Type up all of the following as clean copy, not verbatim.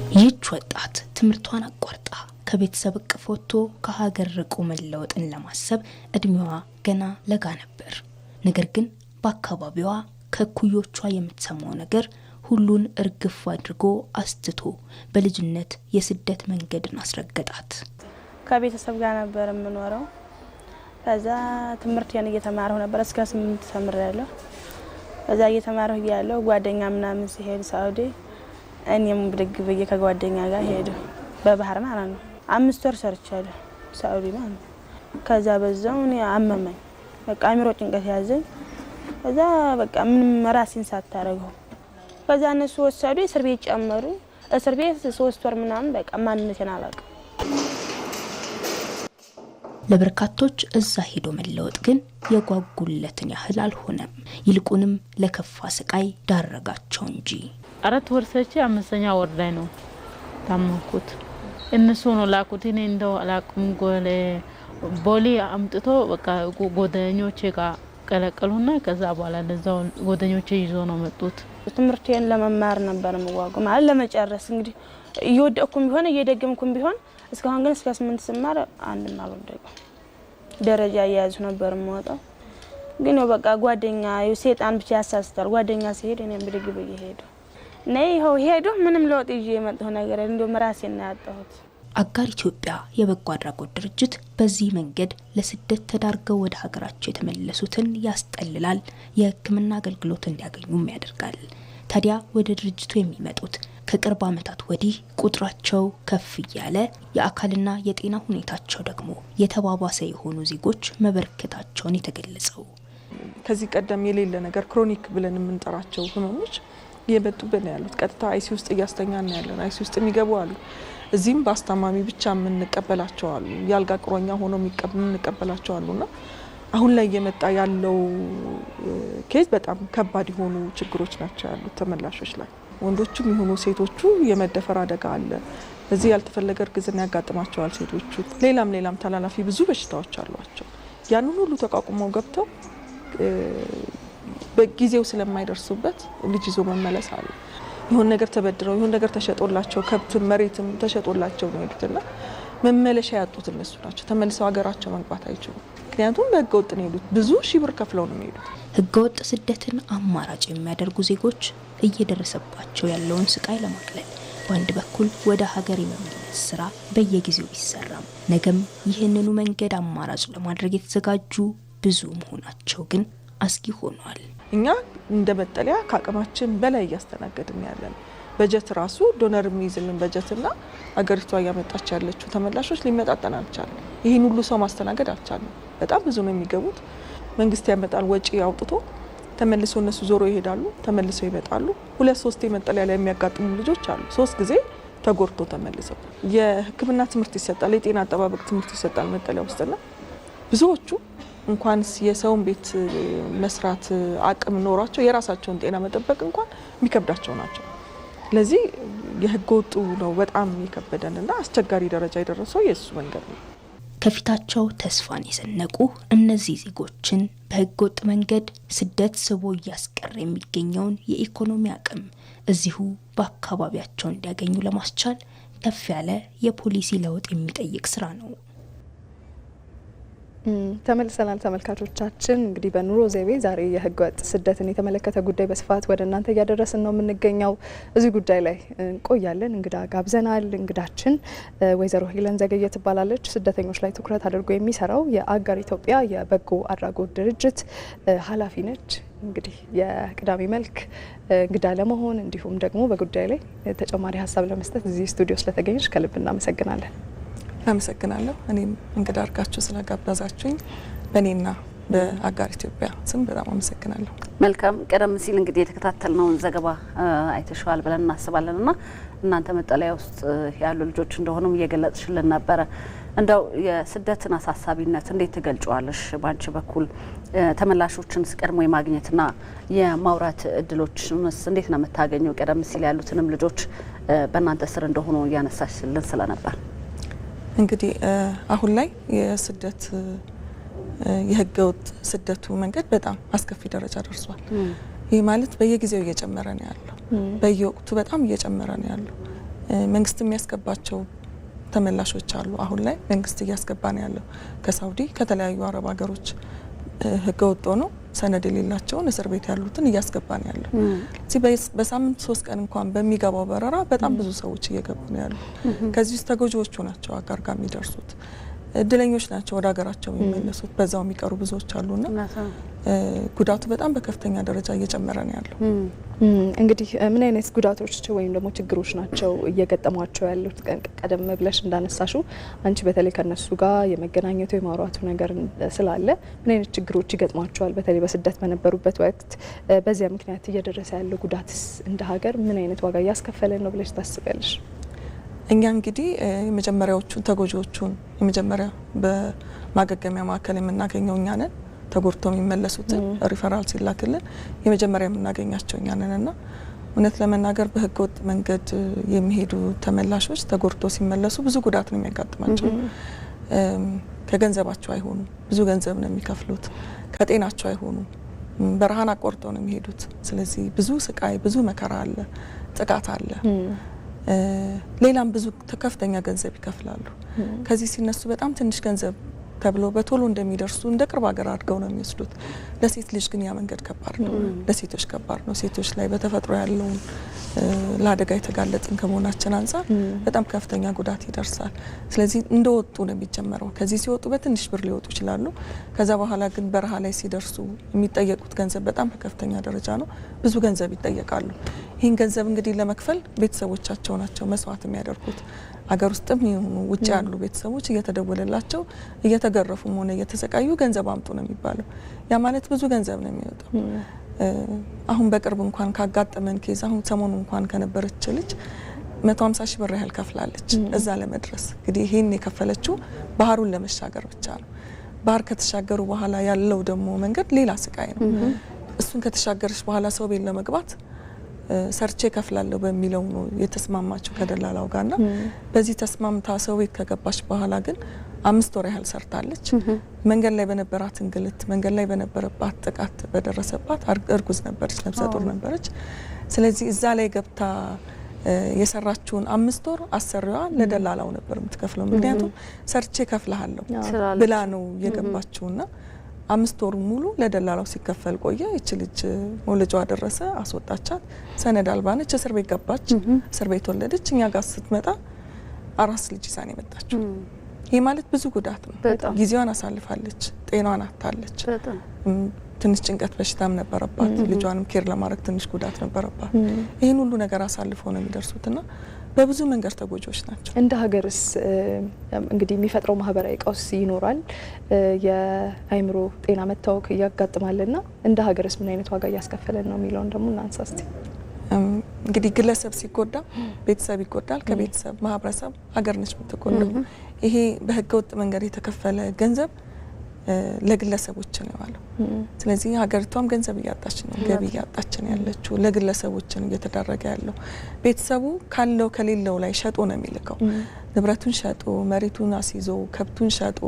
ይህች ወጣት ትምህርቷን አቋርጣ ከቤተሰብ እቅፍ ወጥቶ ከሀገር ርቆ መለወጥን ለማሰብ እድሜዋ ገና ለጋ ነበር። ነገር ግን በአካባቢዋ ከኩዮቿ የምትሰማው ነገር ሁሉን እርግፍ አድርጎ አስትቶ በልጅነት የስደት መንገድን አስረገጣት። ከቤተሰብ ጋር ነበር የምኖረው። ከዛ ትምህርቴን እየተማርኩ ነበር እስከ 8 ተምሬያለሁ። ከዛ እየተማርኩ ያለው ጓደኛ ምናምን ሲሄድ ሳውዲ እኔም ብድግ ብዬ ከጓደኛ ጋር ሄደ በባህር ማለት ነው። 5 ወር ሰርቻለሁ ሳውዲ ማለት ነው። ከዛ በዛው እኔ አመመኝ። በቃ አሚሮ ጭንቀት ያዘኝ። ከዛ በቃ ምንም ራሴን ሳታረገው ከዛ እነሱ ወሰዱ እስር ቤት ጨመሩ። እስር ቤት 3 ወር ምናምን በቃ ማንነቴን አላውቅም። ለበርካቶች እዛ ሄዶ መለወጥ ግን የጓጉለትን ያህል አልሆነም። ይልቁንም ለከፋ ስቃይ ዳረጋቸው እንጂ 4 ወር ሰርቼ 5ኛ ወር ላይ ነው ታመምኩት። እነሱ ነው ላኩት። እኔ እንደው አላውቅም። ቦሊ አምጥቶ በቃ ጎደኞቼ ጋር ቀለቀሉና ከዛ በኋላ ለዛው ጎደኞቼ ይዞ ነው መጡት። ትምህርቴን ለመማር ነበር የምጓጓው ማለት ለመጨረስ እንግዲህ እየወደኩም ቢሆን እየደገምኩም ቢሆን እስካሁን ግን እስከ 8 ስማር አንድም አልወደኩም። ደረጃ ያያዙ ነበር የምወጣው። ግን በቃ ጓደኛ የሰይጣን ብቻ ያሳስታል። ጓደኛ ሲሄድ እኔም ብድግ ብዬ ሄዱ ነይ ሄዱ ምንም ለውጥ ይዤ የመጣሁ ነገር እንደው መራሴና ያጣሁት። አጋር ኢትዮጵያ የበጎ አድራጎት ድርጅት በዚህ መንገድ ለስደት ተዳርገው ወደ ሀገራቸው የተመለሱትን ያስጠልላል፣ የሕክምና አገልግሎት እንዲያገኙም ያደርጋል። ታዲያ ወደ ድርጅቱ የሚመጡት ከቅርብ ዓመታት ወዲህ ቁጥራቸው ከፍ እያለ የአካልና የጤና ሁኔታቸው ደግሞ የተባባሰ የሆኑ ዜጎች መበርከታቸውን የተገለጸው ከዚህ ቀደም የሌለ ነገር ክሮኒክ ብለን የምንጠራቸው ህመሞች የመጡብን ያሉት ቀጥታ አይሲ ውስጥ እያስተኛን ያለን አይሲ ውስጥ የሚገቡ አሉ። እዚህም በአስታማሚ ብቻ የምንቀበላቸው አሉ። ያልጋ ቁሮኛ ሆኖ የምንቀበላቸው አሉና አሁን ላይ እየመጣ ያለው ኬዝ በጣም ከባድ የሆኑ ችግሮች ናቸው ያሉት ተመላሾች ላይ። ወንዶቹም ይሁኑ ሴቶቹ የመደፈር አደጋ አለ። እዚህ ያልተፈለገ እርግዝና ያጋጥማቸዋል ሴቶቹ። ሌላም ተላላፊ ብዙ በሽታዎች አሏቸው። ያንን ሁሉ ተቋቁመው ገብተው በጊዜው ስለማይደርሱበት ልጅ ይዞ መመለስ አለ። ይሁን ነገር ተበድረው ይሁን ነገር ተሸጦላቸው ከብትም መሬትም ተሸጦላቸው ነው የሄዱትና መመለሻ ያጡት እነሱ ናቸው። ተመልሰው ሀገራቸው መግባት አይችሉም። ምክንያቱም በህገወጥ ነው የሄዱት። ብዙ ሺህ ብር ከፍለው ነው የሚሄዱት። ህገወጥ ስደትን አማራጭ የሚያደርጉ ዜጎች እየደረሰባቸው ያለውን ስቃይ ለማቅለል በአንድ በኩል ወደ ሀገር የመመለስ ስራ በየጊዜው ይሰራም፣ ነገም ይህንኑ መንገድ አማራጭ ለማድረግ የተዘጋጁ ብዙ መሆናቸው ግን አስጊ ሆኗል። እኛ እንደ መጠለያ ከአቅማችን በላይ እያስተናገድን ያለን በጀት ራሱ ዶነር የሚይዝልን በጀትና አገሪቷ ያመጣች ያለችው ተመላሾች ሊመጣጠን አልቻለም። ይህን ሁሉ ሰው ማስተናገድ አልቻለም። በጣም ብዙ ነው የሚገቡት። መንግስት ያመጣል ወጪ አውጥቶ ተመልሰው እነሱ ዞሮ ይሄዳሉ፣ ተመልሰው ይመጣሉ። 2-3 መጠለያ ላይ የሚያጋጥሙ ልጆች አሉ። 3 ጊዜ ተጎርቶ ተመልሰው የሕክምና ትምህርት ይሰጣል፣ የጤና አጠባበቅ ትምህርት ይሰጣል መጠለያ ውስጥና ብዙዎቹ እንኳንስ የሰውን ቤት መስራት አቅም ኖሯቸው የራሳቸውን ጤና መጠበቅ እንኳን የሚከብዳቸው ናቸው። ስለዚህ የህገ ወጡ ነው በጣም የከበደንና አስቸጋሪ ደረጃ የደረሰው የሱ መንገድ ነው። ከፊታቸው ተስፋን የሰነቁ እነዚህ ዜጎችን በህገ ወጥ መንገድ ስደት ስቦ እያስቀረ የሚገኘውን የኢኮኖሚ አቅም እዚሁ በአካባቢያቸው እንዲያገኙ ለማስቻል ከፍ ያለ የፖሊሲ ለውጥ የሚጠይቅ ስራ ነው። ተመልሰናል ተመልካቾቻችን። እንግዲህ በኑሮ ዘይቤ ዛሬ የህገወጥ ስደትን የተመለከተ ጉዳይ በስፋት ወደ እናንተ እያደረስን ነው የምንገኘው። እዚህ ጉዳይ ላይ እንቆያለን። እንግዳ ጋብዘናል። እንግዳችን ወይዘሮ ሄለን ዘገየ ትባላለች። ስደተኞች ላይ ትኩረት አድርጎ የሚሰራው የአጋር ኢትዮጵያ የበጎ አድራጎት ድርጅት ኃላፊ ነች። እንግዲህ የቅዳሜ መልክ እንግዳ ለመሆን እንዲሁም ደግሞ በጉዳይ ላይ ተጨማሪ ሀሳብ ለመስጠት እዚህ ስቱዲዮ ስለተገኘች ከልብ እናመሰግናለን። አመሰግናለሁ። እኔም እንግዳ አርጋችሁ ስለጋበዛችሁኝ በእኔና በአጋር ኢትዮጵያ ስም በጣም አመሰግናለሁ። መልካም። ቀደም ሲል እንግዲህ የተከታተልነውን ዘገባ አይተሽዋል ብለን እናስባለንና እናንተ መጠለያ ውስጥ ያሉ ልጆች እንደሆኑም እየገለጽሽልን ነበረ። እንደው የስደትን አሳሳቢነት እንዴት ትገልጫዋለሽ? ባንቺ በኩል ተመላሾችን ቀድሞ የማግኘትና የማውራት እድሎችንስ እንዴት ነው የምታገኘው? ቀደም ሲል ያሉትንም ልጆች በእናንተ ስር እንደሆኑ እያነሳሽልን ስለነበር እንግዲህ አሁን ላይ የስደት የህገወጥ ስደቱ መንገድ በጣም አስከፊ ደረጃ ደርሷል። ይህ ማለት በየጊዜው እየጨመረ ነው ያለው። በየወቅቱ በጣም እየጨመረ ነው ያለው። መንግስት የሚያስገባቸው ተመላሾች አሉ። አሁን ላይ መንግስት እያስገባ ነው ያለው ከሳውዲ ከተለያዩ አረብ ሀገሮች ህገወጥ ነው ሰነድ የሌላቸውን እስር ቤት ያሉትን እያስገባ ነው ያለው። እዚህ በሳምንት 3 ቀን እንኳን በሚገባው በረራ በጣም ብዙ ሰዎች እየገቡ ነው ያሉ። ከዚህ ውስጥ ተጎጂዎቹ ናቸው አጋር ጋር የሚደርሱት። እድለኞች ናቸው ወደ ሀገራቸው የሚመለሱት። በዛው የሚቀሩ ብዙዎች አሉና ጉዳቱ በጣም በከፍተኛ ደረጃ እየጨመረ ነው ያለው። እንግዲህ ምን አይነት ጉዳቶች ወይም ደግሞ ችግሮች ናቸው እየገጠሟቸው ያሉት? ቀደም ብለሽ እንዳነሳሹ አንቺ በተለይ ከነሱ ጋር የመገናኘቱ የማውራቱ ነገር ስላለ ምን አይነት ችግሮች ይገጥሟቸዋል? በተለይ በስደት በነበሩበት ወቅት በዚያ ምክንያት እየደረሰ ያለው ጉዳትስ እንደ ሀገር ምን አይነት ዋጋ እያስከፈለን ነው ብለሽ ታስቢያለሽ? እኛ እንግዲህ የመጀመሪያዎቹን ተጎጂዎቹን የመጀመሪያ በማገገሚያ ማዕከል የምናገኘው እኛ ነን። ተጎድተው የሚመለሱትን ሪፈራል ሲላክልን የመጀመሪያ የምናገኛቸው እኛ ነንና እውነት ለመናገር በህገ ወጥ መንገድ የሚሄዱ ተመላሾች ተጎድተው ሲመለሱ ብዙ ጉዳት ነው የሚያጋጥማቸው። ከገንዘባቸው አይሆኑ ብዙ ገንዘብ ነው የሚከፍሉት። ከጤናቸው አይሆኑ በረሃን አቆርጠው ነው የሚሄዱት። ስለዚህ ብዙ ስቃይ፣ ብዙ መከራ አለ፣ ጥቃት አለ። ሌላም ብዙ ከፍተኛ ገንዘብ ይከፍላሉ። ከዚህ ሲነሱ በጣም ትንሽ ገንዘብ ተብሎ በቶሎ እንደሚደርሱ እንደ ቅርብ ሀገር አድርገው ነው የሚወስዱት። ለሴት ልጅ ግን ያ መንገድ ከባድ ነው፣ ለሴቶች ከባድ ነው። ሴቶች ላይ በተፈጥሮ ያለውን ለአደጋ የተጋለጥን ከመሆናችን አንጻር በጣም ከፍተኛ ጉዳት ይደርሳል። ስለዚህ እንደወጡ ነው የሚጀመረው። ከዚህ ሲወጡ በትንሽ ብር ሊወጡ ይችላሉ። ከዛ በኋላ ግን በረሃ ላይ ሲደርሱ የሚጠየቁት ገንዘብ በጣም በከፍተኛ ደረጃ ነው። ብዙ ገንዘብ ይጠየቃሉ። ይህን ገንዘብ እንግዲህ ለመክፈል ቤተሰቦቻቸው ናቸው መስዋዕት የሚያደርጉት። አገር ውስጥም ይሁኑ ውጭ ያሉ ቤተሰቦች እየተደወለላቸው እየተገረፉም ሆነ እየተሰቃዩ ገንዘብ አምጡ ነው የሚባለው። ያ ማለት ብዙ ገንዘብ ነው የሚወጣው። አሁን በቅርብ እንኳን ካጋጠመን ኬዝ አሁን ሰሞኑ እንኳን ከነበረች ልጅ 150 ሺህ ብር ያህል ከፍላለች እዛ ለመድረስ። እንግዲህ ይሄን የከፈለችው ባህሩን ለመሻገር ብቻ ነው። ባህር ከተሻገሩ በኋላ ያለው ደግሞ መንገድ ሌላ ስቃይ ነው። እሱን ከተሻገረች በኋላ ሰው ቤት ለመግባት ሰርቼ ከፍላለሁ በሚለው ነው የተስማማቸው ከደላላው ጋርና በዚህ ተስማምታ ሰው ቤት ከገባች በኋላ ግን 5 ወር ያህል ሰርታለች። መንገድ ላይ በነበራት እንግልት፣ መንገድ ላይ በነበረባት ጥቃት በደረሰባት እርጉዝ ነበረች፣ ነፍሰ ጡር ነበረች። ስለዚህ እዛ ላይ ገብታ የሰራችውን 5 ወር አሰሪዋ ለደላላው ነበር የምትከፍለው። ምክንያቱም ሰርቼ ከፍላለሁ ብላ ነው የገባችውና 5 ወር ሙሉ ለደላላው ሲከፈል ቆየ። እቺ ልጅ ወለጃዋ ደረሰ፣ አስወጣቻት። ሰነድ አልባ ነች፣ እስር ቤት ገባች፣ እስር ቤት ወለደች። እኛ ጋር ስትመጣ አራስ ልጅ ይዛ ነው የመጣችው። ይሄ ማለት ብዙ ጉዳት ነው። ጊዜዋን አሳልፋለች፣ ጤናዋን አታለች። ትንሽ ጭንቀት በሽታም ነበረባት። ልጇንም ኬር ለማድረግ ትንሽ ጉዳት ነበረባት። ይሄን ሁሉ ነገር አሳልፈው ነው የሚደርሱትና በብዙ መንገድ ተጎጂዎች ናቸው። እንደ ሀገርስ እንግዲህ የሚፈጥረው ማህበራዊ ቀውስ ይኖራል። የአይምሮ ጤና መታወክ ያጋጥማልና እንደ ሀገርስ ምን አይነት ዋጋ እያስከፈለን ነው የሚለውን ደግሞ እናንሳ እስቲ። እንግዲህ ግለሰብ ሲጎዳ ቤተሰብ ይጎዳል። ከቤተሰብ ማህበረሰብ ሀገር ነች የምትጎዳው። ይሄ በህገ ወጥ መንገድ የተከፈለ ገንዘብ ለግለሰቦች ነው ያለው። ስለዚህ ሀገሪቷም ገንዘብ እያጣች ነው፣ ገቢ እያጣች ነው ያለችው። ለግለሰቦች ነው እየተዳረገ ያለው። ቤተሰቡ ካለው ከሌለው ላይ ሸጦ ነው የሚልከው። ንብረቱን ሸጦ፣ መሬቱን አስይዞ፣ ከብቱን ሸጦ፣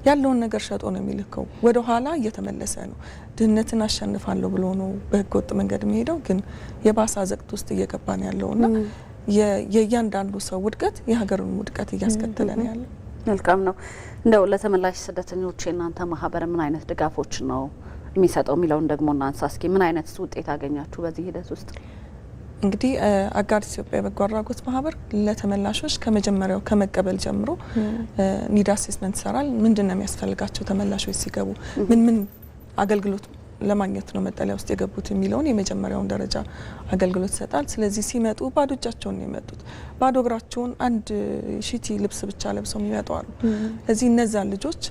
ያለውን ነገር ሸጦ ነው የሚልከው። ወደ ኋላ እየተመለሰ ነው። ድህነትን አሸንፋለሁ ብሎ ነው በህገ ወጥ መንገድ የሚሄደው። ግን የባሰ አዘቅት ውስጥ እየገባ ነው ያለውና የእያንዳንዱ ሰው ውድቀት የሀገሩን ውድቀት እያስከተለ ነው ያለው። መልካም ነው። እንደው ለተመላሽ ስደተኞች የእናንተ ማህበር ምን አይነት ድጋፎች ነው የሚሰጠው የሚለውን ደግሞ እናንሳ እስኪ። ምን አይነት ውጤት አገኛችሁ በዚህ ሂደት ውስጥ? እንግዲህ አጋር ኢትዮጵያ የበጎ አድራጎት ማህበር ለተመላሾች ከመጀመሪያው ከመቀበል ጀምሮ ኒድ አሴስመንት ይሰራል። ምንድነው የሚያስፈልጋቸው ተመላሾች ሲገቡ ምን አገልግሎት ለማግኘት ነው መጠለያ ውስጥ የገቡት የሚለውን የመጀመሪያውን ደረጃ አገልግሎት ይሰጣል። ስለዚህ ሲመጡ ባዶ እጃቸውን ነው የመጡት። ባዶ እግራቸውን አንድ ሺቲ ልብስ ብቻ ለብሰው የሚመጡ አሉ። ስለዚህ እነዛን ልጆች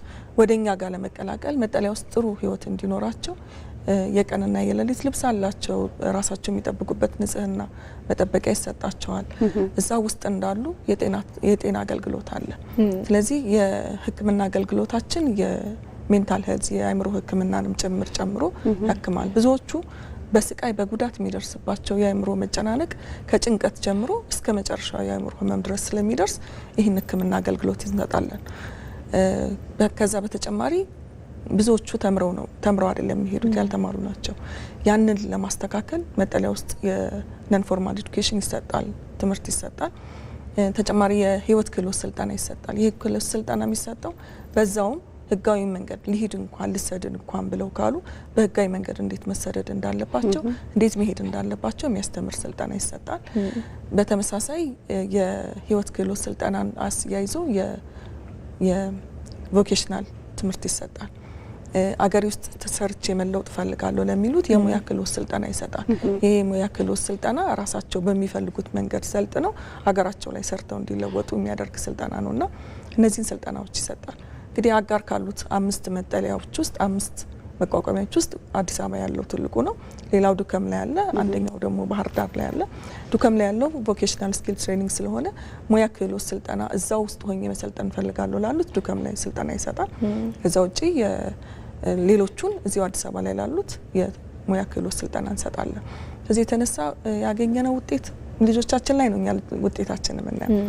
ወደኛ ጋር ለመቀላቀል መጠለያ ውስጥ ጥሩ ህይወት እንዲኖራቸው የቀንና የሌሊት ልብስ አላቸው። ራሳቸው የሚጠብቁበት ንጽህና መጠበቂያ ይሰጣቸዋል። እዛ ውስጥ እንዳሉ የጤና አገልግሎት አለ። ስለዚህ የሕክምና አገልግሎታችን ሜንታል ሄልዝ የአእምሮ ህክምናንም ጭምር ጨምሮ ያክማል። ብዙዎቹ በስቃይ በጉዳት የሚደርስባቸው የአእምሮ መጨናነቅ ከጭንቀት ጀምሮ እስከ መጨረሻው የአእምሮ ህመም ድረስ ስለሚደርስ ይህን ህክምና አገልግሎት እንሰጣለን። ከዛ በተጨማሪ ብዙዎቹ ተምረው አይደለም የሚሄዱት፣ ያልተማሩ ናቸው። ያንን ለማስተካከል መጠለያ ውስጥ ነን ፎርማል ኤዱኬሽን ይሰጣል፣ ትምህርት ይሰጣል። ተጨማሪ የህይወት ክህሎት ስልጠና ይሰጣል። ይህ ክህሎት ስልጠና የሚሰጠው በዛውም ህጋዊ መንገድ ሊሄድ እንኳን ልሰደድ እንኳን ብለው ካሉ በህጋዊ መንገድ እንዴት መሰደድ እንዳለባቸው እንዴት መሄድ እንዳለባቸው የሚያስተምር ስልጠና ይሰጣል። በተመሳሳይ የህይወት ክህሎት ስልጠናን አስያይዞ የቮኬሽናል ትምህርት ይሰጣል። አገር ውስጥ ተሰርቼ መለወጥ ፈልጋለሁ ለሚሉት የሙያ ክህሎት ስልጠና ይሰጣል። ይሄ የሙያ ክህሎት ስልጠና ራሳቸው በሚፈልጉት መንገድ ሰልጥነው ሀገራቸው ላይ ሰርተው እንዲለወጡ የሚያደርግ ስልጠና ነውና እነዚህን ስልጠናዎች ይሰጣል። እንግዲህ አጋር ካሉት 5 መጠለያዎች ውስጥ 5 መቋቋሚያዎች ውስጥ አዲስ አበባ ያለው ትልቁ ነው። ሌላው ዱከም ላይ ያለ፣ አንደኛው ደግሞ ባህር ዳር ላይ ያለ። ዱከም ላይ ያለው ቮኬሽናል ስኪል ትሬኒንግ ስለሆነ ሙያ ክህሎት ስልጠና እዛው ውስጥ ሆኜ መሰልጠን ፈልጋለሁ ላሉት ዱከም ላይ ስልጠና ይሰጣል። ከዛ ውጪ ሌሎቹን እዚሁ አዲስ አበባ ላይ ላሉት የሙያ ክህሎት ስልጠና እንሰጣለን። ከዚህ የተነሳ ያገኘነው ውጤት ልጆቻችን ላይ ነው እኛ ውጤታችን የምናየው።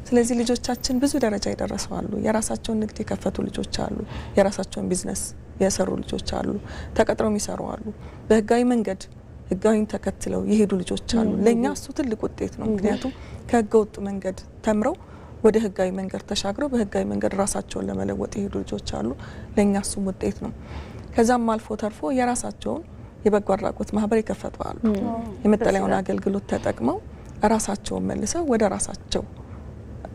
ስለዚህ ልጆቻችን ብዙ ደረጃ ይደረሱ አሉ። የራሳቸውን ንግድ የከፈቱ ልጆች አሉ። የራሳቸውን ቢዝነስ የሰሩ ልጆች አሉ። ተቀጥረው የሚሰሩ አሉ። በህጋዊ መንገድ ህጋዊን ተከትለው የሄዱ ልጆች አሉ። ለኛ እሱ ትልቅ ውጤት ነው። ምክንያቱም ከህገ ወጥ መንገድ ተምረው ወደ ህጋዊ መንገድ ተሻግረው በህጋዊ መንገድ ራሳቸውን ለመለወጥ የሄዱ ልጆች አሉ። ለኛ እሱ ውጤት ነው። ከዛም አልፎ ተርፎ የራሳቸውን የበጎ አድራጎት ማህበር የከፈቱ አሉ። የመጠለያውን አገልግሎት ተጠቅመው ራሳቸውን መልሰው ወደ ራሳቸው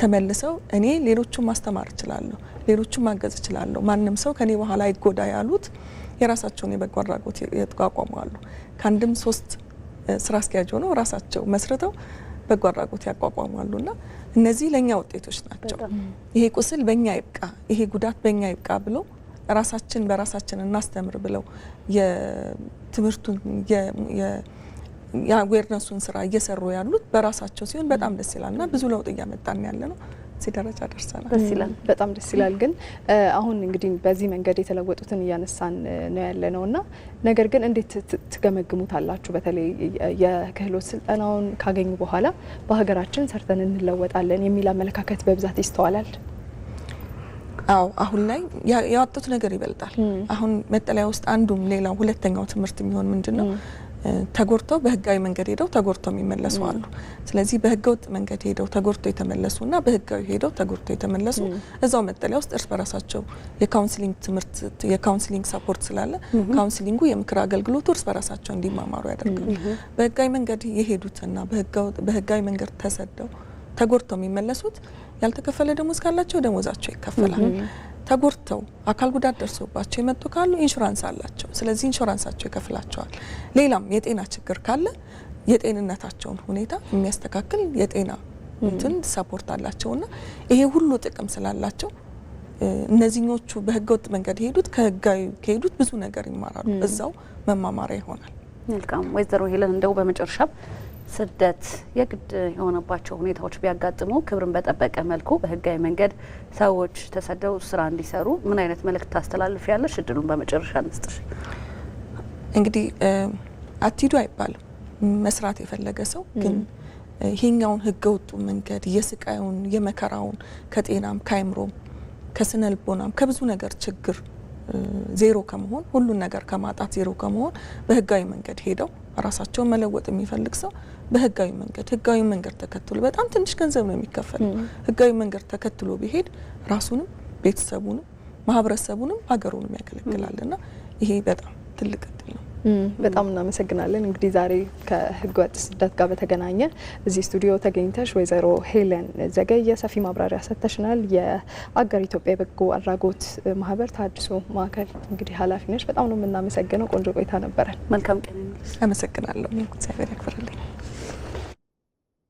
ተመልሰው እኔ ሌሎቹን ማስተማር እችላለሁ፣ ሌሎቹን ማገዝ እችላለሁ፣ ማንም ሰው ከኔ በኋላ አይጎዳ ያሉት የራሳቸውን የበጎ አድራጎት ያቋቋማሉ። ከአንድም 3 ስራ አስኪያጅ ሆነው ራሳቸው መስርተው በጎ አድራጎት ያቋቋማሉና እነዚህ ለኛ ውጤቶች ናቸው። ይሄ ቁስል በእኛ ይብቃ፣ ይሄ ጉዳት በእኛ ይብቃ ብለው ራሳችን በራሳችን እናስተምር ብለው የትምህርቱን የአዌርነሱን ስራ እየሰሩ ያሉት በራሳቸው ሲሆን በጣም ደስ ይላልና ብዙ ለውጥ እያመጣን ያለ ነው። እዚህ ደረጃ ደርሰናል። ደስ ይላል፣ በጣም ደስ ይላል። ግን አሁን እንግዲህ በዚህ መንገድ የተለወጡትን እያነሳን ነው ያለ ነውና ነገር ግን እንዴት ትገመግሙታላችሁ? በተለይ የክህሎት ስልጠናውን ካገኙ በኋላ በሀገራችን ሰርተን እንለወጣለን የሚል አመለካከት በብዛት ይስተዋላል። አዎ አሁን ላይ ያወጡት ነገር ይበልጣል። አሁን መጠለያ ውስጥ አንዱም ሌላው ሁለተኛው ትምህርት የሚሆን ምንድነው ተጎርተው በህጋዊ መንገድ ሄደው ተጎርተው የሚመለሱ አሉ። ስለዚህ በህገወጥ መንገድ ሄደው ተጎርተው የተመለሱና በህጋዊ ሄደው ተጎርተው የተመለሱ እዛው መጠለያ ውስጥ እርስ በራሳቸው የካውንስሊንግ ትምህርት የካውንስሊንግ ሰፖርት ስላለ ካውንስሊንጉ የምክር አገልግሎቱ እርስ በራሳቸው እንዲማማሩ ያደርጋል። በህጋዊ መንገድ የሄዱትና በህጋዊ መንገድ ተሰደው ተጎርተው የሚመለሱት ያልተከፈለ ደሞዝ ካላቸው ደሞዛቸው ይከፈላል። ተጎርተው አካል ጉዳት ደርሶባቸው የመጡ ካሉ ኢንሹራንስ አላቸው። ስለዚህ ኢንሹራንሳቸው ይከፍላቸዋል። ሌላም የጤና ችግር ካለ የጤንነታቸውን ሁኔታ የሚያስተካክል የጤና እንትን ሰፖርት አላቸውና ይሄ ሁሉ ጥቅም ስላላቸው እነዚህኞቹ በህገወጥ መንገድ ሄዱት ከህጋዊ ከሄዱት ብዙ ነገር ይማራሉ። እዛው መማማሪያ ይሆናል። መልካም ወይዘሮ ሄለን እንደው በመጨረሻም ስደት የግድ የሆነባቸው ሁኔታዎች ቢያጋጥሙ ክብርን በጠበቀ መልኩ በህጋዊ መንገድ ሰዎች ተሰደው ስራ እንዲሰሩ ምን አይነት መልእክት ታስተላልፊያለሽ? እድሉን በመጨረሻ እንስጥሽ። እንግዲህ አትሂዱ አይባልም። መስራት የፈለገ ሰው ግን ይሄኛውን ህገወጡ መንገድ የስቃዩን የመከራውን ከጤናም ከአይምሮም ከስነ ልቦናም ከብዙ ነገር ችግር ዜሮ ከመሆን ሁሉን ነገር ከማጣት ዜሮ ከመሆን በህጋዊ መንገድ ሄደው ራሳቸውን መለወጥ የሚፈልግ ሰው በህጋዊ መንገድ ተከትሎ በጣም ትንሽ ገንዘብ ነው የሚከፈለው። ህጋዊ መንገድ ተከትሎ ቢሄድ ራሱንም ቤተሰቡንም ማህበረሰቡንም ሀገሩንም ያገለግላልና ይሄ በጣም ትልቅ እድል ነው። በጣም እናመሰግናለን። እንግዲህ ዛሬ ከህገወጥ ስደት ጋር በተገናኘ እዚህ ስቱዲዮ ተገኝተሽ ወይዘሮ ሄለን ዘገየ ሰፊ ማብራሪያ ሰጥተሽናል። የአጋር ኢትዮጵያ የበጎ አድራጎት ማህበር ተሃድሶ ማዕከል እንግዲህ ኃላፊ ነሽ። በጣም ነው የምናመሰግነው። ቆንጆ ቆይታ ነበረን። መልካም ቀን። አመሰግናለሁ። እግዚአብሔር ያክብርልኝ።